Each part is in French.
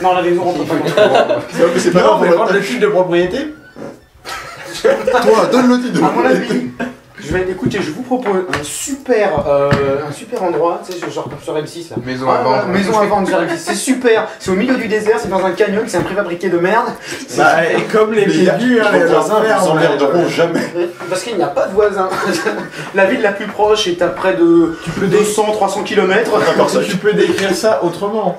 Non, la maison rentre pas. C'est pas grave, on va prendre le titre de propriété. Toi, donne le titre de À mon propriété. avis, écoutez, je vous propose un super endroit, tu sais, genre comme sur M6 là. Maison à vendre. Maison à vendre sur M6, c'est super. C'est au milieu du désert, c'est dans un canyon, c'est un préfabriqué de merde. Bah, et comme les début, Les voisins vous emmerderont jamais. Parce qu'il n'y a pas de voisins. La ville la plus proche est à près de 200-300 km. Tu peux décrire ça autrement.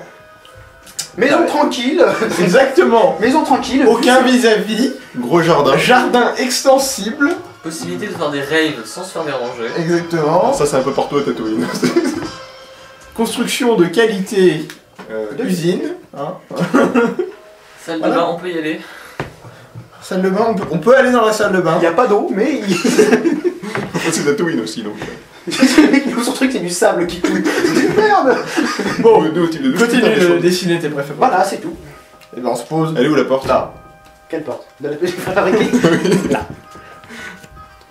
Maison tranquille. Exactement. Maison tranquille. Aucun vis-à-vis. Gros jardin. Jardin extensible. Possibilité de faire des raves sans se faire déranger. Exactement. Ça, c'est un peu partout à Tatooine. Construction de qualité usine. Hein. Salle de Voilà. bain, on peut y aller. Salle de bain, on peut aller dans la salle de bain. Il n'y a pas d'eau, mais C'est Tatooine aussi, donc. le mec, son truc, c'est du sable qui coule. Merde. Bon, Deux types de douche, continue putain, t'es de chaud. dessiner tes préférés. Voilà, c'est tout. Et ben on se pose. Elle est où la porte Là. Quelle porte? De la préfabriquée. Là.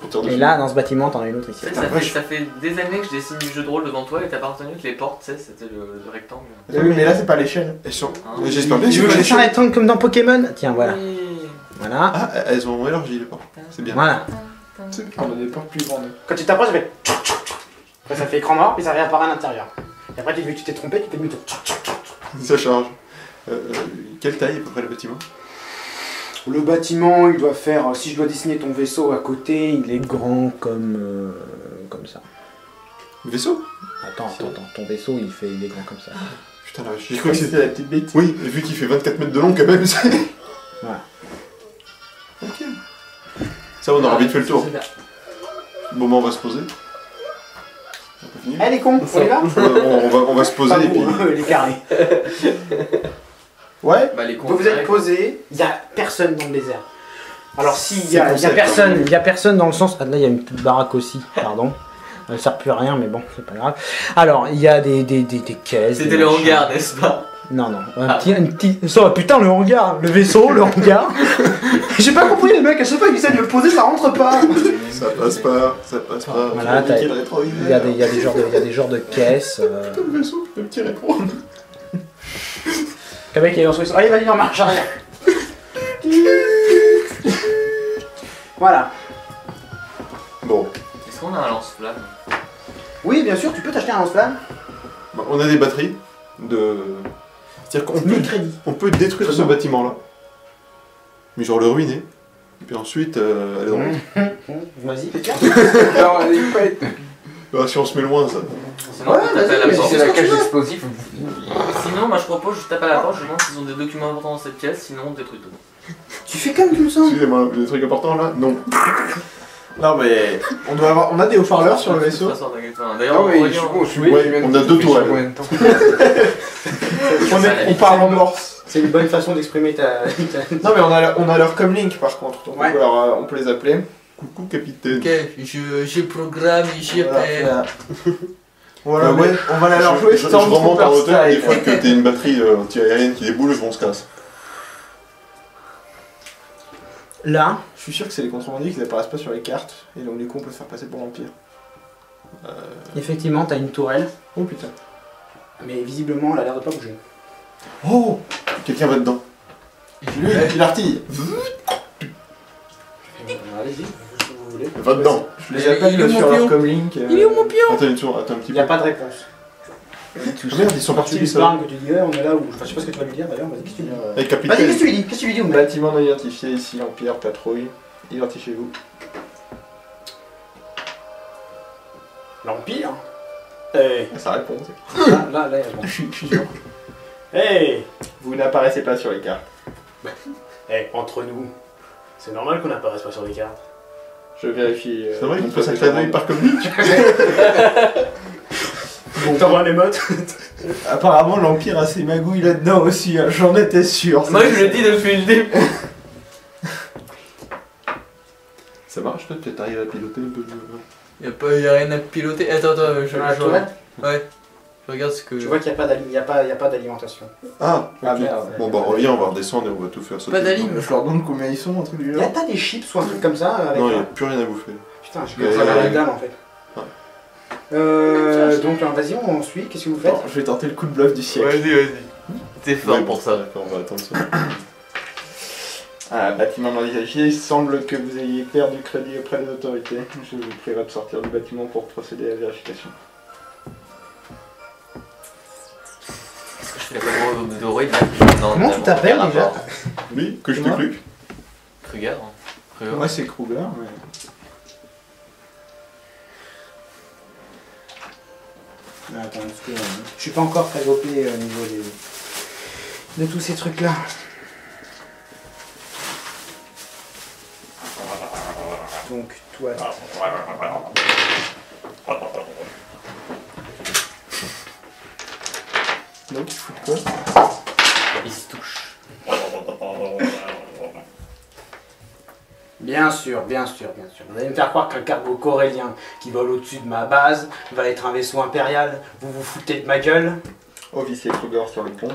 On tire Et dessus. là, dans ce bâtiment, t'en as une autre ici. En fait, ça fait des années que je dessine du jeu de rôle devant toi et t'as pas retenu que les portes, tu sais, c'était le rectangle. Oui, mais là c'est pas l'échelle. Elles sont. Hein. J'espère bien Tu que veux que c'est je fasse un rectangle comme dans Pokémon? Tiens, voilà. Oui. Voilà. Ah, elles ont élargi les portes. C'est bien. Voilà. On a des portes plus grandes. Quand tu t'approches, ça fait. Après, ça fait écran noir, puis ça réapparaît à l'intérieur. Et après, tu vu que tu t'es trompé, tu fais demi-tour. Ça charge. Quelle taille à peu près le bâtiment? Le bâtiment, il doit faire. Si je dois dessiner ton vaisseau à côté, il est grand comme. Comme ça. Vaisseau? Attends. Ton vaisseau, il est grand comme ça. Putain, là, Je crois que c'était la petite bête. Oui, mais vu qu'il fait 24 mètres de long quand même, c'est. Voilà. Ok. Ça, on aura vite fait le tour. C'est bien. Bon, bah, on va se poser. On peut finir. Eh les cons, on y va? On va se poser Pas et puis. vous, les carrés. Ouais. Bah, les Donc vous êtes posés, il n'y a personne dans le désert. Alors s'il y a, C'est il y a personne dans le sens... Ah, là il y a une petite baraque aussi, pardon. Elle sert plus à rien mais bon, c'est pas grave. Alors il y a des caisses... C'était des le machins. hangar, n'est-ce pas? Non, un petit... Ça, putain le hangar, le vaisseau, le hangar. J'ai pas compris le mec, à chaque fois qu'il essaie de le poser ça rentre pas. Ça passe pas, ça passe pas. Voilà, J'ai niqué le rétroviseur. Il y a des genres de caisses. Putain, le vaisseau, le petit rétro. Le mec il est en allez vas-y en marche arrière. Voilà. Bon, Est-ce qu'on a un lance-flamme? Oui bien sûr, tu peux t'acheter un lance-flamme. bah, on a des batteries de. C'est-à-dire qu'on peut, crédits. on peut détruire ce bâtiment-là. Mais genre le ruiner. Et puis ensuite, aller dans l'autre. Vas-y, fais Non, il faut être. Bah, si on se met loin, ça. Sinon, on peut taper à la Si porte. c'est la cage d'explosifs. Sinon, moi je propose, je tape à la porte, je demande s'ils ont des documents importants dans cette pièce, sinon on détruit tout. Tu fais comme tu me sens. Excusez-moi, des trucs importants là? Non. Non mais on a des haut-parleurs sur le vaisseau. De toute façon, t'inquiète pas. Ah D'ailleurs, oui, Aurélien, je suis bon, je suis Ouais, je viens de on a te deux faire tourelles. combien de temps On parle en morse. C'est une bonne façon d'exprimer ta... Non mais on a leur comlink par contre. Donc Ouais. on peut les appeler. Coucou, capitaine. Ok, je programme, Voilà, ouais. on va aller leur jouer Je remonte en Stormtrooper hauteur et des style. fois que t'as une batterie anti-aérienne qui déboule, on se casse. Là, Je suis sûr que c'est les contrebandiers qui apparaissent pas sur les cartes. Et donc du coup on peut se faire passer pour l'Empire. effectivement, t'as une tourelle, Oh putain. mais visiblement, elle a l'air de pas bouger. Oh. Quelqu'un va dedans. Lui il artille. Allez-y, si vous voulez. Va dedans. Je les appelle Il est où sur mon leur pion comlink. Attends une seconde, attends un petit Il peu. n'y a pas de réponse. Ah, merde, ils sont partis du ça. parle que tu dis, ouais, on est là où... Enfin, je sais pas ce que tu vas lui dire d'ailleurs, vas-y, qu'est-ce que tu dis? Hey, Vas-y, capitaine. qu'est-ce que tu lui dis? Qu'est-ce que tu lui dis au mec? Bâtiment non identifié ici, l'Empire, patrouille. Identifiez-vous. L'Empire? Eh, Ça répond. là, bon. Je suis sûr. Hey, Vous n'apparaissez pas sur les cartes. entre nous, c'est normal qu'on n'apparaisse pas sur les cartes. Je vérifie. C'est vrai qu'il passe un clin d'œil par communique. Bon, t'envoies les modes. Apparemment l'Empire a ses magouilles là-dedans aussi, hein, j'en étais sûr. Moi je le dis depuis le début. Ça marche, toi, peut-être t'arrives à piloter un peu. Y'a rien à piloter. Attends, Ouais. Ouais. Je regarde ce que. Tu vois qu'il n'y a pas d'alimentation. Ah, Ah ok. merde. Bon, bah, reviens, on va redescendre et on va tout faire sauter. Pas d'alim. Je leur demande combien ils sont, un truc du Il y a genre. pas des chips ou un truc comme ça avec... Non, il n'y a plus rien à bouffer. Putain, je commence à avoir la dalle en fait. Ouais. Donc vas-y, on suit, qu'est-ce que vous faites? Attends, je vais tenter le coup de bluff du siècle. Vas-y. T'es fort Oui, bon, pour ça. D'accord, on va attendre ça. Ah, bâtiment non identifié, il semble que vous ayez perdu crédit auprès des autorités. Je vous prierai de sortir du bâtiment pour procéder à la vérification. Est-ce que je fais la bonne dorée de Non, Comment tu t'appelles déjà? Oui, que je te Comment cluque. Kruger. Hein. Kruger. Moi c'est Kruger, mais... Ah, attends, parce que je suis pas encore très dopé au niveau de tous ces trucs-là. Donc, toi... Donc il fout quoi? Il se touche. Bien sûr, bien sûr, bien sûr. Vous allez me faire croire qu'un cargo corélien qui vole au-dessus de ma base va être un vaisseau impérial. Vous vous foutez de ma gueule? Officier Kruger sur le pont.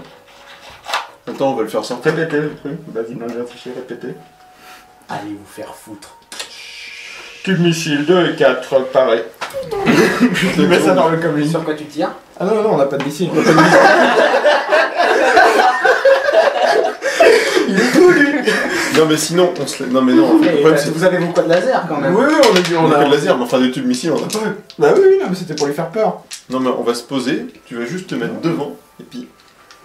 Attends, on va le faire sortir. Répétez le truc, vas-y, non identifié, répétez. Allez vous faire foutre. Tube missile 2 et 4 préparé. Je mets ça dans le communiqué. Sur quoi tu tires? Ah non, non, on n'a pas de missile. Il est fou lui. Non, mais sinon, on se. Non, mais non, en fait, le Eh, problème c'est. vous avez vos codes laser quand même. Oui, on a dit, On a fait le laser, mais enfin des tubes missiles, on a pas eu. Bah oui, oui, non, mais c'était pour lui faire peur. Non, mais on va se poser, tu vas juste te mettre devant, et puis.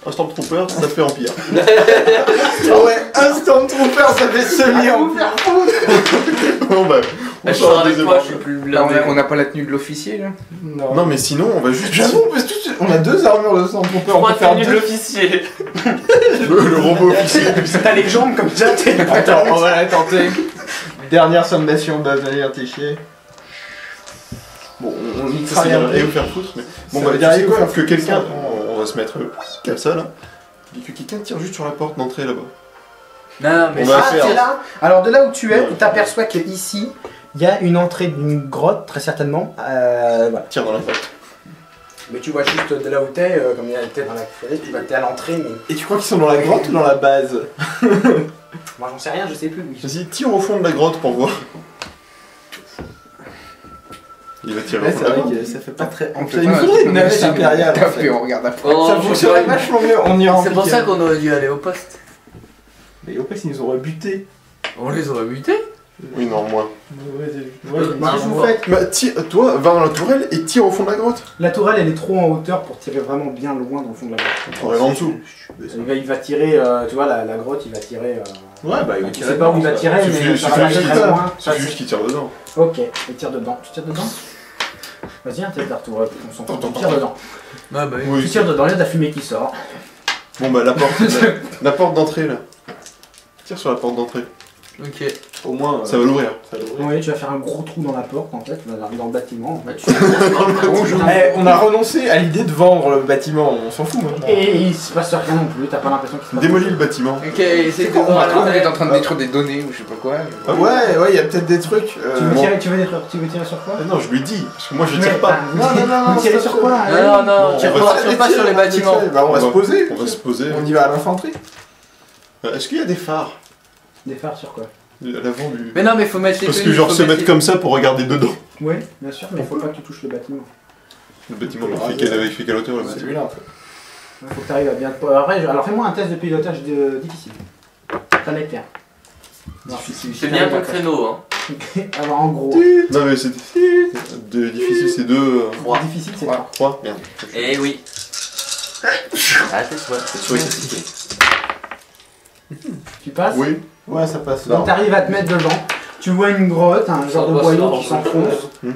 Un Stormtrooper, ça fait Empire. Ouais, un Stormtrooper, ça fait semi-empire. Bon, bah. Je sort sors avec deuxième toi, arme. je suis plus Là, blindé. on n'a pas la tenue de l'officier là. Non, mais sinon, on va juste. J'avoue, parce que on a deux armures de Stormtrooper, on Moi, peut faire tenue de deux. l'officier. Le robot officier. T'as les jambes comme ça, t'es... Attends, on va la tenter. Dernière sommation base identifiée. Bon, on y Ça, c'est travaille un peu. et vous faire foutre, mais. Bon, Ça bah, veut tu dire sais quoi, quoi, que quelqu'un. ça, On va se mettre comme ça, là. Et que quelqu'un tire juste sur la porte d'entrée là-bas. Non, mais On va Ah, faire. t'es là. Alors de là où tu es, Ouais. tu t'aperçois qu'ici, il y a une entrée d'une grotte, très certainement. Voilà. Tire dans la porte. Mais tu vois juste de là où t'es, comme il y a peut-être dans la forêt, tu vas t'es à l'entrée, mais Et tu crois qu'ils sont dans la grotte ou dans la base? moi j'en sais rien, je sais plus. Oui. Vas-y, tire au fond de la grotte pour voir. Il va tirer Ouais, au fond c'est de la vrai grotte. que ça fait pas très. On Il fait nous pas faudrait une un navette truc impériale. en tapé, fait. on regarde après. Oh, Ça fonctionnerait vachement mieux, on ira en C'est pour ça week-end. qu'on aurait dû aller au poste. Mais au plus, ils nous auraient butés. On les aurait butés. Oui, non, moi. Ouais, Bah, qu'est-ce que vous faites Bah, toi, va dans la tourelle et tire au fond de la grotte. La tourelle elle est trop en hauteur pour tirer vraiment bien loin dans le fond de la grotte. Tourelle en dessous. Il va tirer, tu vois, la grotte, il va tirer. Ouais, bah il va Je tirer sais pas où il va dedans, tirer, Suffit- mais ça va suffit aller juste- très loin. Ça, C'est juste qu'il tire dedans. Ok, il tire dedans. Tu tires dedans? Vas-y, un tête d'artour, on s'en fout. Tu tires dedans. Ah bah oui. Oui. Tu tires dedans, il y a de la fumée qui sort. Bon, bah, la porte. La porte d'entrée là. Tire sur la porte d'entrée. Ok. Au moins, Ça va l'ouvrir. ça va l'ouvrir. Oui, tu vas faire un gros trou dans la porte en fait, dans le bâtiment. Bah, tu Eh, on a renoncé à l'idée de vendre le bâtiment, on s'en fout maintenant. Et il se passe rien non plus, t'as pas l'impression qu'il se passe Démolis le bâtiment. Ok, essaye de On voir va à trouver d'être en l'intérieur. train de détruire des données ou je sais pas quoi. Ah ouais, il y a peut-être des trucs. Tu veux bon. tirer, tu veux tirer sur quoi? Ah non, je lui dis, parce que moi je Ouais, tire pas. Vous vous tirez sur quoi? Non, non, tire on va pas sur les bâtiments. Bah on va se poser. On va se poser. On y va à l'infanterie. Est-ce qu'il y a des phares Des phares sur quoi? à l'avant du. Mais non, mais faut mettre les Parce que tenues, genre faut se mettre mettre comme ça pour regarder dedans. Oui, bien sûr, mais il faut pas que tu touches le bâtiment. Le bâtiment, Ouais, il fait quelle hauteur le C'est bâtiment celui-là en fait. Il faut que tu arrives à bien te... Après, alors fais-moi un test de pilotage difficile. Ça va être clair. Difficile. C'est bien ton créneau, hein. Alors en gros, Non mais c'est. Difficile, c'est 2. difficile c'est Ouais. 3. Merde. Eh oui. Ah, t'es soit. C'est sûr que c'est difficile. tu passes. Oui. Ouais, ça passe. Donc tu arrives à te mettre dedans. Tu vois une grotte, un genre de va, boyau ça qui va. s'enfonce. Hmm.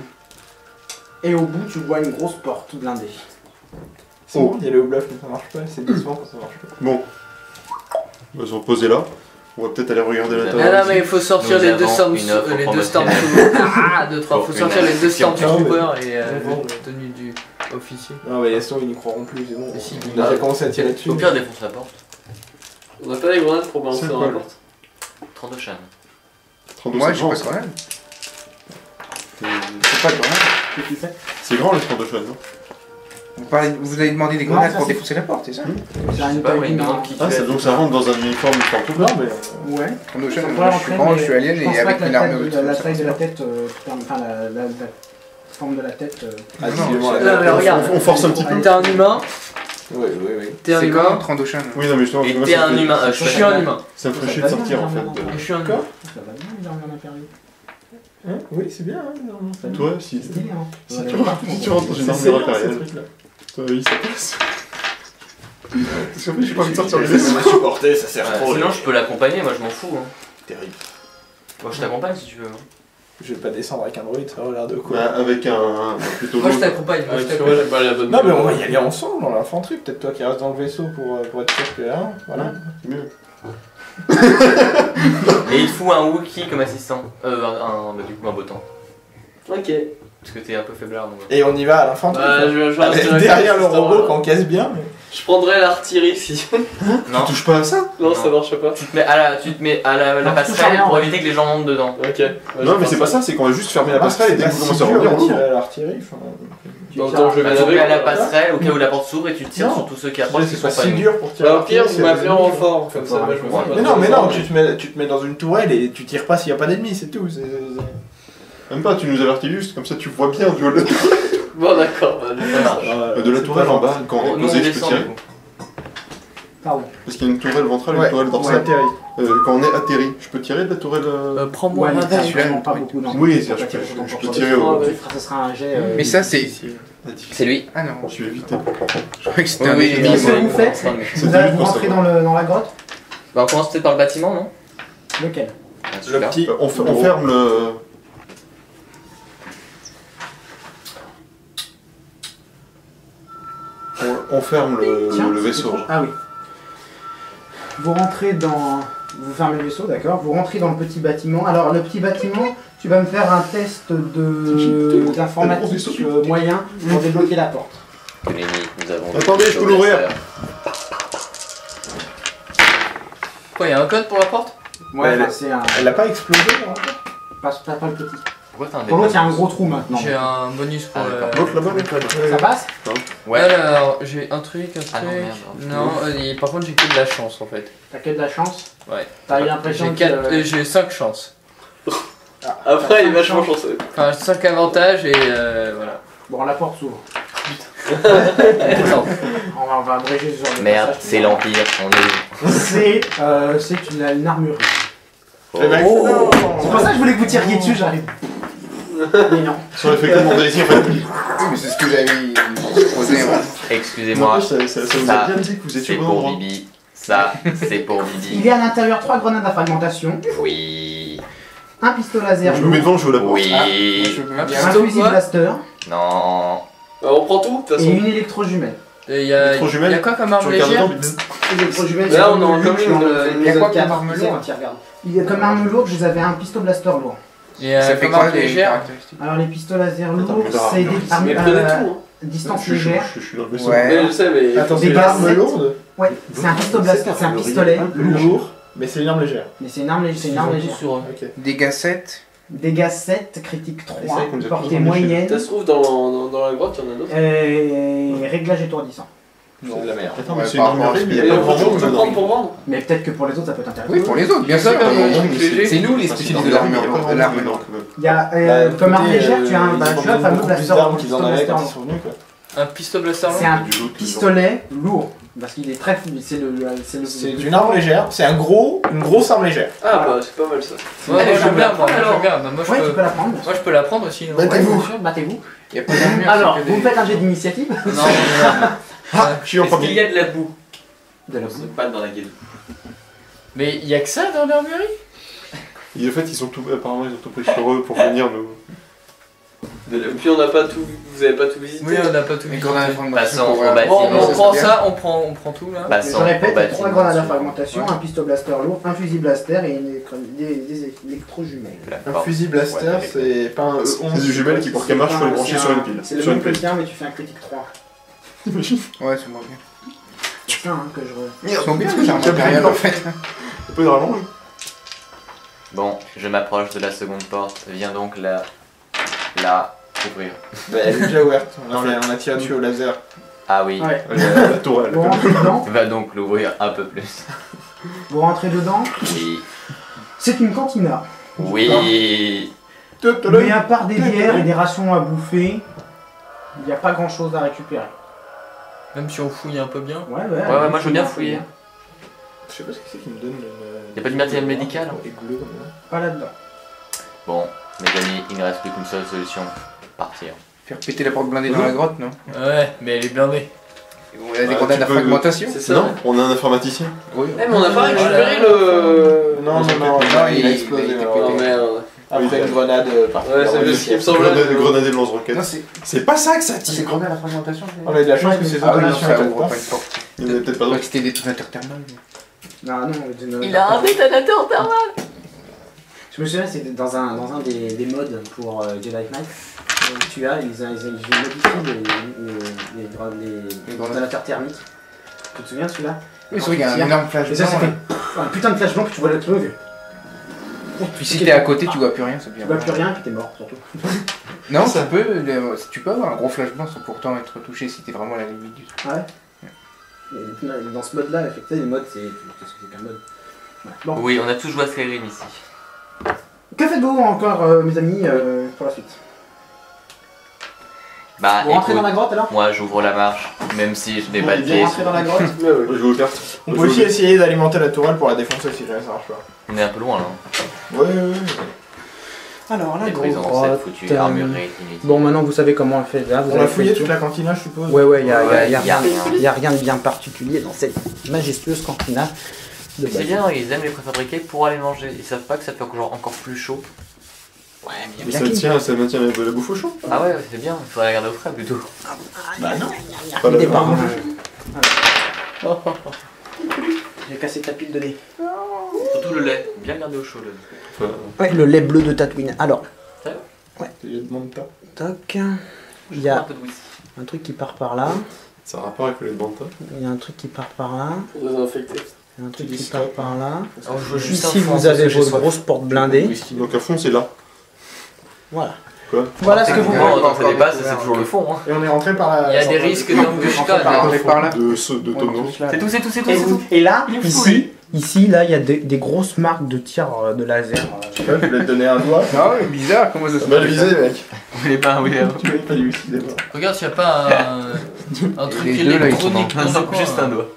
Et au bout, tu vois une grosse porte blindée. C'est bon, il y a le bluff mais ça marche pas, c'est décevant quand ça marche pas. Bon. On va se reposer là. On va peut-être aller regarder la Non, table. non, mais il faut sortir Nous les deux avons une offre les deux promotionnelle. Ah, deux, trois. Faut Pour sortir une les deux inscription. Stormtroopers et Bon. la tenue du officier. Non, mais Gaston, ils n'y croiront plus, c'est bon. Mais si, Il a déjà commencé à tirer dessus. Au pire, défonce la porte. On a pas les grenades pour balancer C'est dans quoi, la le- porte. 32 chans. 32, Moi c'est je grand, sais pas ça. quand même. C'est- C'est pas grand. Qu'est-ce que tu fais? C'est grand les 32 chevaux, non Vous avez demandé des Non, grenades ça, pour c'est- défoncer la porte, c'est ça C'est Je sais pas, mais il me demande qui tu Ah, es. ça, donc ça rentre dans un uniforme Stormtrooper. Non, mais. Ouais. Moi Ça je pourrait suis rentrer, grand, mais je suis alien je et pense pas avec que une la armure taille- la ça taille de la passe pas. tête, enfin la forme de la tête. Ah, Non, excusez-moi, c'est- là, regarde. On force un petit peu. T'es un humain, Oui, oui, oui. T'es un C'est humain. quoi Trandoshan? Oui, non, mais justement, Et moi, t'es ça me un fait- humain. Je suis un humain. Ça me Ça fait va chier de bien, sortir en bien, fait. bien, Et je suis un humain. Quoi Ça va bien, il dormir en impérieux. Hein oui, c'est bien. Hein, non, ça Toi, si Stylé, hein. si tu rentres dans une C'est armure sérieux, ces impériale, trucs-là. toi, oui, ça passe. Parce qu'en fait, j'ai pas envie de sortir du Je vaisseau. vais supporter, ça sert Ouais, trop. sinon, je peux l'accompagner, moi je m'en fous. Hein. Terrible. Moi je t'accompagne si tu veux. Hein. Je vais pas descendre avec un droïde, ça a l'air de quoi. Bah, avec un plutôt Moi je lourd. t'accompagne. Moi Ah, je tu vois, t'accompagne. j'ai pas la bonne Non, mais nouvelle. on va y aller ensemble dans l'infanterie. Peut-être toi qui restes dans le vaisseau pour être sûr que. Hein, voilà. C'est mieux. Et il te faut un Wookie comme assistant. Du coup, un Botan. Ok. Parce que t'es un peu faiblard donc. Et on y va à l'infanterie. Bah, quoi. je Allez, resterai derrière le assistant, robot là. qu'on casse bien. Mais... Je prendrai l'artillerie si. Non, Tu touches pas à ça? Non, ça marche pas. tu te mets à la Non, tu touches à passerelle rien, pour ouais. éviter que les gens montent dedans. Ok. Non, mais c'est pas ça, c'est qu'on va juste fermer la passerelle et dès que vous commencez à dur revenir, on de tirer ouvre. à l'artillerie. Enfin, Autant je vais Bah, bien tu te mets à la avec. passerelle au cas où la porte s'ouvre et tu tires Non. sur tous ceux qui approchent qui c'est sont pas pas si nous. dur pour tirer. Bah, au pire, l'artillerie, vous m'appelez en c'est- renfort. Comme ça, moi je me Ouais. fais Mais pas non, de mais non, renfort. tu te mets dans une tourelle et tu tires pas s'il y a pas d'ennemis, c'est tout. Même pas, tu nous avertis juste, comme ça tu vois bien du haut de la tourelle. Bon, d'accord. Bah, Ça marche. De la tourelle en bas, quand on Bon, est nous on posé, je peux descend tirer. du coup. Pardon. Parce qu'il y a une tourelle ventrale et Ouais, une tourelle on dorsale. atterrit. Quand on est atterri, je peux tirer de la tourelle. Prends-moi Ouais, mais un t'as verre. vraiment pas beaucoup d'enjeux. Oui, Tu peux je pas tirer peux- sur ton je peux propre tirer jeu. au- Tu feras- Ce sera un jet. Mais ça, c'est. C'est lui. Ah non, Je vais éviter. je croyais que c'était un Oui, jet oui, Qu'est-ce de- que vous faites C'est Vous allez pour vous rentrer savoir. dans la grotte. Bah, on commence peut-être par le bâtiment, non? Lequel Ah, Le celui-là. petit. On ferme le. On ferme Tiens, le vaisseau. Ah oui. Vous rentrez dans... Vous fermez le vaisseau, d'accord. Vous rentrez dans le petit bâtiment. Alors, le petit bâtiment, tu vas me faire un test d'informatique moyen pour débloquer la porte. Lenny, nous avons. Attendez, je peux l'ouvrir. Quoi, y'a un code pour la porte? Ouais, Elle- enfin, c'est un... Elle a pas explosé là Pas le petit. Pourquoi t'as un Pour l'autre, il y a un début gros trou maintenant. J'ai un bonus pour. Ah, d'accord. L'autre là-bas, le Ça passe Ouais. Alors, j'ai un truc, Ah non, merde. Non, et par contre, j'ai que de la chance en fait. T'as que de la chance. Ouais. T'as eu l'impression que... J'ai 5 chances. Après, il est vachement chanceux. Enfin, 5 avantages et voilà. Bon, la porte s'ouvre. Attends. On va abréger ce genre de Merde, passage. c'est l'Empire, on est. C'est une armure. Eh ben, Oh. C'est pour ça que je voulais que vous tiriez dessus, j'arrive. Mais non. Sur l'effet commandé ici, en fait. Oui, mais c'est ce que j'avais proposé. Ouais. Excusez-moi, Ça vous Ça, a bien dit que vous c'est étiez au bon pour endroit. Bibi. Ça, c'est pour Il Bibi. y a à l'intérieur 3 grenades à fragmentation, Oui. un pistolet laser, Je me mets devant, je veux la porte. Oui. Je veux Ah, bien. un fusil quoi blaster Non. On prend tout de toute et façon. une électrojumelle. Et y a Électrojumelle. y a quoi comme Tu arme regardes légère? dedans, vite. L'électrojumelle, Là, c'est on est en Luke commune, dans le il y a épisode quoi comme 4, arme tu sais, lourde quand il regarde. Il y a comme arme lourde, vous avez un pistolet blaster lourd. Et Ça fait comme quoi arme les légère? caractéristiques? Alors les pistolets laser Attends, lourds, mais t'as c'est des armure. armes Mais prenez tout, hein. distance Je suis légère. dans le vaisseau. Ouais. Mais je sais, mais. Attends, Des c'est une gaz arme sept. lourde, Ouais, c'est un pistolet blaster, c'est un pistolet lourd. lourd, mais c'est une arme légère. Mais c'est une arme légère. C'est une arme légère. Ok. Dégâts 7. Dégâts 7, critique 3, C'est vrai qu'on nous a portée toujours empêché. moyenne, Ça se trouve dans la grotte, y'en a d'autres. et réglage étourdissant. C'est de la merde. Attends, Ouais, mais c'est par une rapport à armurerie, mais ce il y Et a pas on grand peut monde tout dedans. prendre pour vendre. Mais peut-être que pour les autres ça peut t'intéresser. Oui, pour les autres, bien sûr. C'est comme mais- truc léger. C'est nous les Parce qu'il spécialistes y de a pas l'armure. grand De monde l'armure. dedans, quand même. Il y a, Bah, comme arme côté, légère, tu as un, ils bah, ont tu as le fameux beaucoup plus blaster d'armes qu'ils en pistolet avaient blaster. quand ils sont venus, quoi. Un pistolet blaster C'est long. un Du lot, toujours. pistolet lourd, parce qu'il est très... C'est le... C'est une arme légère, c'est une grosse arme légère. Ah bah c'est pas mal ça. Ouais, Allez, moi je je vais bien, la moi prendre, je alors. regarde. Moi Ouais, tu je peux la prendre. bien sûr. peux la prendre aussi. non Ouais, Battez-vous. bien sûr, battez-vous. Il y a pas d'armure. Alors, c'est que vous me des- faites un jet d'initiative. Non, Ah, je suis en Est-ce qu'il premier. y a de la boue? De la C'est pas dans la guilde. mais y a que ça dans l'armurerie? Et en fait, apparemment, ils ont tout pris sur eux pour venir nous. Puis on n'a pas tout. Vous avez pas tout visité. Oui, on n'a pas tout Les visité. grenades à fragmentation. Passons pour, au bâtiment. Bon, on Ça, prend c'est ça, on prend tout là. Mais Passons je répète, au il y a 3 bâtiment. grenades à fragmentation, Ouais. un pistolet blaster lourd, un fusil blaster et des électrojumelles. Un D'accord. fusil blaster, Ouais, c'est pas un E11. C'est des jumelles qui, pour qu'elles marchent, faut les brancher sur une pile. C'est le Sur même une que le pile. tien, mais tu fais un critique 3. T'imagines? Ouais, c'est moins bien. C'est ça hein, que je... Ils sont bien, Merde, les armes j'ai impériales un en fait. peu de rallonge. Bon, je m'approche de la seconde porte. Viens donc la ouvrir. Bah, elle est déjà ouverte, on a tiré dessus au laser. Ah oui. Ouais. La tourelle. Vous rentrez dedans, Va donc l'ouvrir un peu plus. vous rentrez dedans, Oui. c'est une cantina. Oui. Mais à part des bières et des rations à bouffer, il n'y a pas grand chose à récupérer. Même si on fouille un peu bien. Ouais, Ouais, moi je veux bien fouiller. Je sais pas ce que c'est qui me donne Y a pas de matériel médical? Et bleu comme ça. Pas là-dedans. Bon, mes amis, il ne reste plus qu'une seule solution. Partir. Faire péter la porte blindée dans la grotte, non? Ouais, mais elle est blindée. On a des Ouais, grenades à tu peux- fragmentation. C'est ça. Non, on a un informaticien. Oui. Eh, mais on a pas récupéré le. Non, il a explosé. été alors. Oh pété. merde. Après une grenade Ouais, c'est juste ce qui me semblait. Grenade et lance-roquette. Non, c'est C'est pas ça que ça tire. grenade à fragmentation. On a eu de la chance que ces Ah oui, non, opérations ça étaient ouvre pas. pas une porte. Il y en avait peut-être pas Je crois d'autres. que c'était des détonateurs thermales. Non, non, Il a un détonateur thermal. Je me souviens, c'était dans un des mods pour Jedi Knight. Tu as, ils modifient les détonateurs thermiques. Tu te souviens de celui-là? Oui, c'est vrai qu'il y a un énorme flash Et ça, blanc. ça là. fait un putain de flash blanc que tu vois l'exploser. Puis si t'es à côté, tu vois plus rien, c'est bien. Tu vois plus rien, puis t'es mort surtout. Non, tu peux avoir un gros flash blanc sans pourtant être touché si t'es vraiment à la limite du truc. Ouais. Et dans ce mode-là, effectivement, les modes, c'est qu'un mode. Ouais. Bon. Oui, on a tous joué à Skyrim ici. Que faites-vous encore, mes amis, pour la suite? Bah, Vous rentrez écoute, dans la grotte alors? moi j'ouvre la marche, même si je n'ai pas de Vous pied. rentrez dans la grotte? Je joue aux cartes. On peut aussi essayer d'alimenter la tourelle pour la défoncer si jamais ça marche pas. On est un peu loin là. Ouais, ouais, ouais. Alors, la Détruisons grotte. cette foutue armurerie inutile. Bon, maintenant vous savez comment on fait là. Vous On a avez fouillé fait toute tout. la cantina, je suppose. Ouais, ouais, il y a Ouais, y a rien, rien. y a rien de bien particulier dans cette majestueuse cantina. De C'est base. bien, ils aiment les préfabriqués pour aller manger. Ils savent pas que ça fait encore plus chaud. Ouais, mais Mais il y a ça bien tient, ça maintient la bouffe au chaud. Ah ouais, c'est bien, il faudrait la garder au frais plutôt. Bah non. qui Pas la départ. même. J'ai cassé ta pile de lait. Surtout le lait, bien gardé au chaud le lait. Enfin, Ouais, le lait bleu de Tatooine. Alors, Je demande pas. toc. Il y Un a peu de whisky. un truc qui part par là. ça a rapport avec le lait de banta. Il y a un truc qui part par là. Pour désinfecter. Il y a un truc qui part par là. Alors, je veux juste Ici, un vous fond, avez parce que j'ai votre soif. grosse porte blindée. Donc à fond, c'est là. Voilà. Quoi? Voilà ce que vous Ouais, voyez. Bon, donc ça encore dépasse, découvert. c'est toujours le fond. Hein. Et on est rentré par la. Il y a des risques d'embuscade. Par là. De tonneaux. C'est tout, c'est tout, c'est tout, Et, c'est tout. et là, Il est fou, ici, là, il y a des grosses marques de tir de laser. Je sais pas, je voulais te donner un doigt. Non, mais bizarre, comment ça se Mal visé, mec. Vous voulez pas, oui. Tu voulais pas du whisky d'abord. Regarde s'il n'y a pas un truc Les deux, là, ils sont électronique dans le coin. Juste un doigt.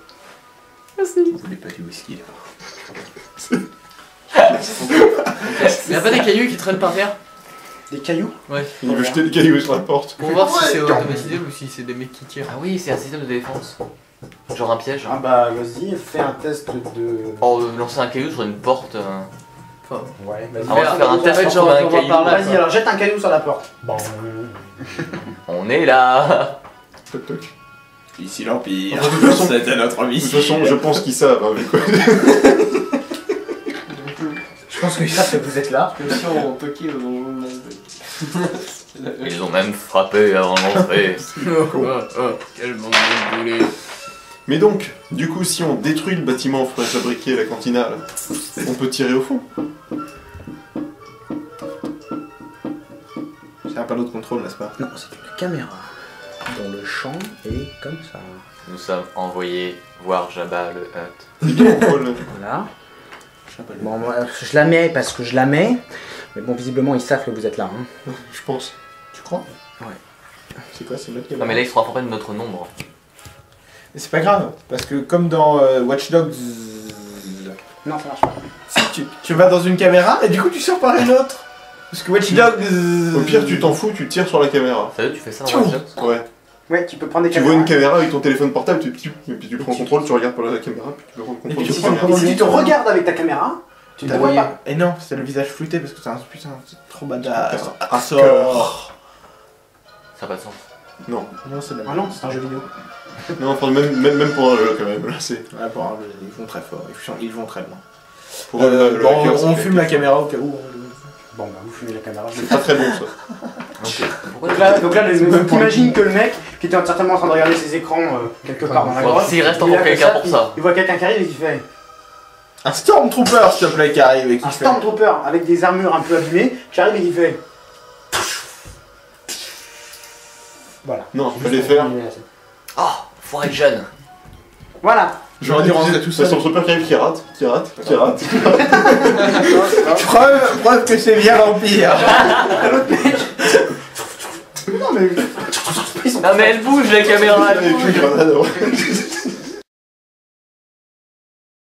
Vous voulez pas du whisky là? Il n'y a pas des cailloux qui traînent par terre? Des cailloux. Ouais. Il veut jeter des cailloux sur la porte. Pour voir si c'est automatisé ou si c'est des mecs qui tirent. Ah oui, c'est un système de défense. Genre un piège. Ah bah, vas-y, fais un test de. Oh, lancer un caillou sur une porte. Enfin, Ouais, On va faire un test pour trouver un caillou. Vas-y, alors jette un caillou sur la porte. Bon. On est là. Toc toc. Ici l'Empire. De toute façon- C'était notre De toute mission. façon, je pense qu'ils savent. Hein, vu quoi. Je pense qu'ils savent que vous êtes là. Mission en Toki au nom Ils ont même frappé avant d'entrer. Quel bande de boulets. Mais donc, du coup, si on détruit le bâtiment fabriqué à la cantina, là, on peut tirer au fond. C'est un panneau de contrôle, n'est-ce pas? Non, c'est une caméra dont le champ est comme ça. Nous sommes envoyés voir Jabba le Hutt. C'est bien, Paul. Voilà. Bon, moi, je la mets parce que je la mets. Mais bon, visiblement, ils savent que vous êtes là. Hein. Je pense. Tu crois? Ouais. C'est quoi, c'est notre Non caméra? mais là ils se rapprochent de notre nombre. Mais c'est pas grave, parce que comme dans Watch Dogs. Non, ça marche pas. Si tu vas dans une caméra et du coup tu sors par une autre. Parce que Watch Dogs. Au pire, tu t'en fous, tu tires sur la caméra. Sérieux, tu fais ça Tchou. dans Watch Dogs? Ouais. Ouais, tu peux prendre des Tu vois caméras. une caméra avec ton téléphone portable, et puis tu prends le contrôle, tu regardes par la caméra, puis tu prends le Et contrôle puis sur tu la prends caméra. le Et si tu te regardes avec ta caméra, tu ne te vois pas. Et non, c'est le visage flouté parce que c'est un putain, c'est trop badass. Ah, Sort. Ça n'a pas de sens. Non. Non, c'est la Ah non, c'est un jeu vidéo. Non, enfin, même pour un jeu, quand même. Là, c'est. Ouais, bon, ils vont très fort, ils vont très loin. Pour le Bon, hacker, on c'est- fume la caméra au cas où. Bon, bah, vous fumez la caméra. C'est pas très bon, ça. Pourquoi Donc là, t'imagines que le mec qui était certainement en train de regarder ses écrans quelque part dans la Bon, grotte. s'il reste il encore a quelqu'un comme pour puis ça. Il voit quelqu'un qui arrive et qui fait Un Stormtrooper, s'il te plaît, qui arrive et qui un fait. Stormtrooper avec des armures un peu abîmées, qui arrive et qui fait. Voilà. Non, fallait faire. Oh, faut être jeune. Voilà. J'aurais dû rentrer tout C'est seul. son super qui arrive, qui rate. Preuve que c'est bien l'Empire. Non mais. Ils Non mais elle bouge la caméra, elle Avec bouge. une grenade, ouais.